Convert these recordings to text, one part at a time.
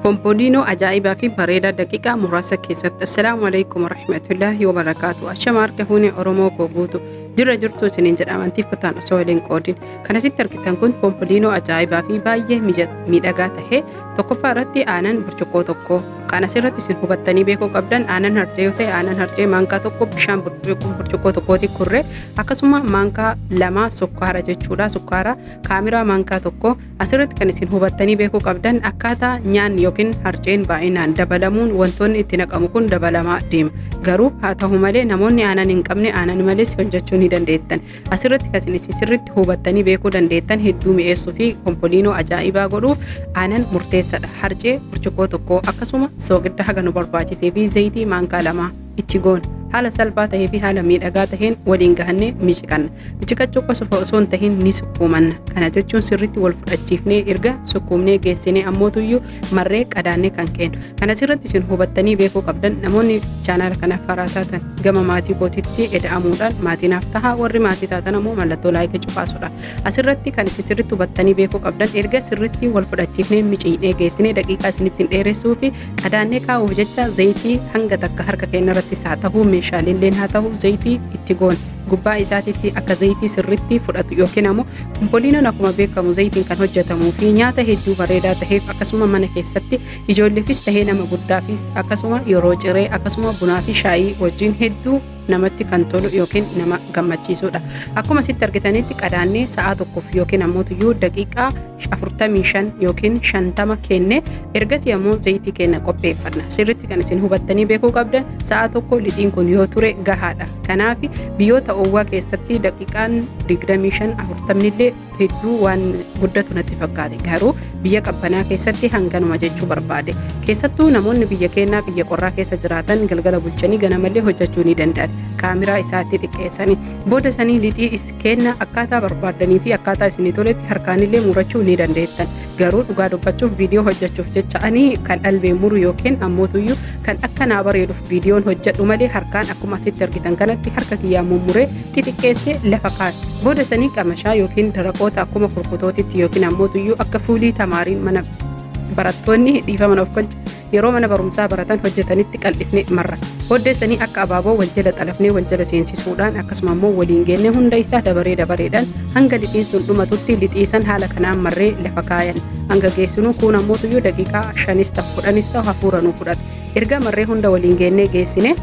Pompolino ajaa'ibaa fi bareedaa daqiiqaa muraasa keessatti. Assalaamu alaykum warahmatullaahi wabarakaatu. Ashama harka huni Oromoo koo guutu jirra jirtu isiniin jedhamantiif kutaan osoo waliin qoodin. Kan asitti argitan kun pompolino ajaa'ibaa fi baay'ee miidhagaa tahee tokkoffaa irratti aanan burcuqqoo tokko kan asirratti isin hubattanii beekuu qabdan aanan harcee yoo ta'e aanan harcee maankaa tokko bishaan burcuqqoo tokkooti kurree akkasuma maankaa lama sukkaara jechuudha. Sukkaara kaamiraa maankaa tokko asirratti kan isin hubattanii beekuu qabdan akkaataa nyaanni yookiin harceen baay'inaan dabalamuun wantoonni itti naqamu kun dabalamaa deema. Garuu haa ta'u malee namoonni aanan hin qabne aanan malees hojjechuu ni dandeettan. Asirratti kan isin sirriitti hubattanii beekuu dandeettan hedduu mi'eessuu fi pompolino ajaa'ibaa godhuuf aanan murteessaadha. Harcee burcuqqoo tokko akkasuma soogidda haga nu barbaachisee fi zayitii maankaa lama itti goona. Haala salphaa tahee fi haala miidhagaa taheen waliin gahannee miiciqanna. Miiciqachuu qofa osoo hin tahin ni sukkuumanna. Kana jechuun sirriitti wal fudhachiifnee erga sukkuumnee geessinee ammootuyyuu marree qadaannee kan kennu. Kana sirriitti isin hubattanii beekuu qabdan namoonni chaanaala kanaaf haaraa taatan gama maatii kootitti eda'amuudhaan maatiinaaf tahaa warri maatii taatan ammoo mallattoo laayikii cufaasudha. Asirratti kan isin sirriitti hubattanii beekuu qabdan erga sirriitti wal fudhachiifnee miiciinee geessinee daqiiqaa isinitti hin dheeressuu fi qadaannee kaa'uuf jecha zayitii hanga takka harka keenya irratti haa ta'uu meeshaaleen haa ta'u zayitii itti goon gubbaa isaatiitti akka zayitii sirriitti fudhatu yookiin ammoo pompolinoon akkuma beekamu zayitiin kan hojjetamuu fi nyaata hedduu bareedaa taheef akkasuma mana keessatti ijoolleefis tahee nama guddaafis akkasuma yeroo ciree akkasuma bunaa fi shaayii wajjin hedduu namatti kan tolu yookiin nama gammachiisudha. Akkuma sitti argitanitti qadaannee sa'a tokkoof yookiin ammoo daqiiqaa 45 yookiin 50 kennee ergasii ammoo zayitii keenya qopheeffanna. Sirriitti kan isin hubattanii beekuu qabdan sa'a tokko lixiin kun yoo ture gahaadha. Kanaaf biyyoota oowwaa keessatti daqiiqaan 25-40 illee hedduu waan guddatu natti fakkaate. Garuu biyya qabbanaa keessatti hanganuma jechuu barbaade. Keessattuu namoonni biyya keenyaa biyya qorraa keessa jiraatan galgala bulchanii ganamallee hojjechuu ni danda'an. Kaamiraa isaatti xiqqeessanii booda sanii lixii kenna akkaataa barbaadanii fi akkaataa isinii toletti harkaanillee murachuu ni dandeettan. Garuu dhugaa dubbachuuf viidiyoo hojjechuuf jecha ani kan albee muru yookiin ammootuyyuu kan akka naa bareeduuf viidiyoon hojjedhu malee harkaan akkuma asitti argitan kanatti harka kiyyaa mummuree xixiqqeessee lafa kaase. Booda sanii qamashaa yookiin daraqoota akkuma kurkutootitti yookiin ammootuyyuu akka fuulii tamaariin mana barattoonni dhiifaman of kolcha yeroo mana barumsaa baratan hojjetanitti qal'ifne marra. Booddeessanii akka abaaboo wal jala xalafnee wal jala seensisuudhaan akkasuma immoo waliin geennee hunda isaa dabareedhaan hanga lixiin sun dhumatutti lixiisan haala kanaan marree lafa kaayan. Hanga geessinuu kun ammootuyyuu daqiiqaa 5-10 hafuura nu fudhata. Erga marree hunda waliin geennee geessine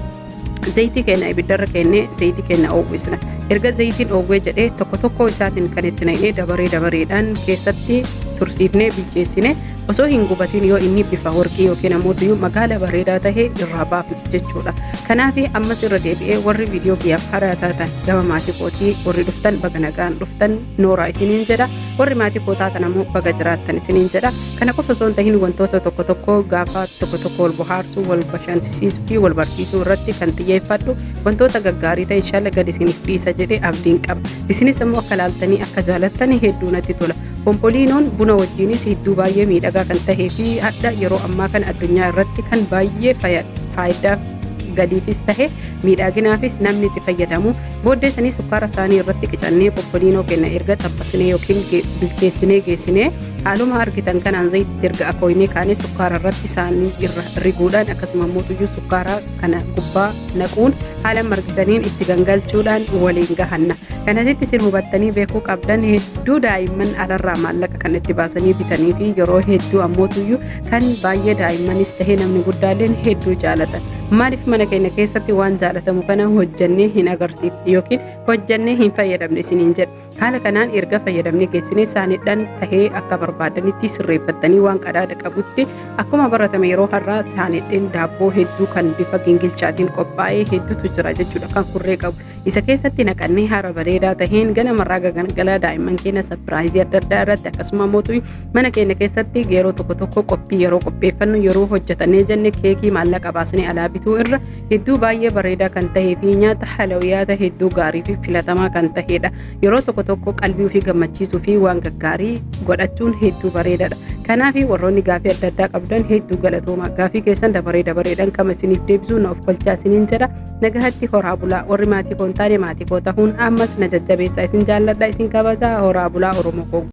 zayitii keenya ibiddarra keennee zayitii keenya oowwisna. Erga zayitiin oowwee jedhee tokko isaatiin kan itti naqnee dabareedhaan keessatti tursiifnee bilcheessine osoo hin gubatiin yoo inni bifa warqii yookiin ammoo magaala bareedaa tahee irraa baafnu jechuudha. Kanaaf ammas irra deebi'ee warri viidiyoo biyyaaf haaraa taatan gama maatii kootii warri dhuftan baga nagaan dhuftan nooraa isiniin jedha. Warri maatii koo taatan ammoo baga jiraattan isiniin jedha. Kana qofa osoo hin tahin wantoota tokko gaafa tokko wal bohaarsuu wal bashannansiisuu fi wal barsiisuu irratti kan xiyyeeffadhu wantoota gaggaarii ta'e inshallah gad isiniif dhiisa jedhee abdiin qaba. Isinis ammoo akka laaltanii akka jaallattanii hedduu natti tola. Pompolinoon buna wajjinis hedduu baay'ee miidhagaa kan tahee fi hadda yeroo ammaa kana addunyaa irratti kan baay'ee faayidaa galiifis tahe miidhaginaafis namni itti fayyadamu. Booddeessanii sukkaara isaanii irratti qicannee pompolinoo keenya erga xabbasnee yookiin bilcheessinee geessinee haaluma argitan kanaan zayitii erga akooyinee kaanee sukkaara irratti isaanii irra riguudhaan akkasuma ammoo sukkaara kana gubbaa naquun haala margitaniin itti gangalchuudhaan waliin gahanna. Kanasitti isin hubattanii beekuu qabdan hedduu daa'imman alarraa maallaqa kan itti baasanii bitanii fi yeroo hedduu ammootuyyuu kan baay'ee daa'immanis tahee namni guddaalleen hedduu jaalatan. Maaliif mana keenya keessatti waan jaalatamu kana hojjannee hin agarsiifne yookiin hojjannee hin fayyadamne isiniin jedha. Haala kanaan erga fayyadamnee geessinee saaniidhaan tahee akka barbaadanitti sirreeffattanii waan qadaada qabutti akkuma baratame yeroo har'aa saaniidhaan daabboo hedduu kan bifa gingilchaatiin qophaa'ee hedduutu jira jechuudha kan kurree qabu. Isa keessatti naqannee haara bareedaa taheen ganamarraa gagangalaa daa'imman keenya sapiraayizii adda addaa irratti akkasuma mootuu mana keenya keessatti yeroo tokko qophii yeroo qopheeffannu yeroo hojjetannee jenne keekii maallaqa baasnee alaa bituu irra hedduu baay'ee bareedaa kan tahee fi nyaata halawiyaata hedduu gaarii fi filatamaa kan taheedha. Yeroo tokko qalbii ofii gammachiisuu fi waan gaggaarii godhachuun hedduu bareedaadha. Kanaaf warroonni gaafii adda addaa qabdan hedduu galatooma. Gaafii keessan dabareedhaan kama isiniif deebisuu na of kolchaa isiniin jedha. Nagahatti horaa bulaa warri maatii koo hin taane maatii koo ta'uun ammas na jajjabeessaa isin jaalladha isin kabajaa horaa bulaa Oromoo koo.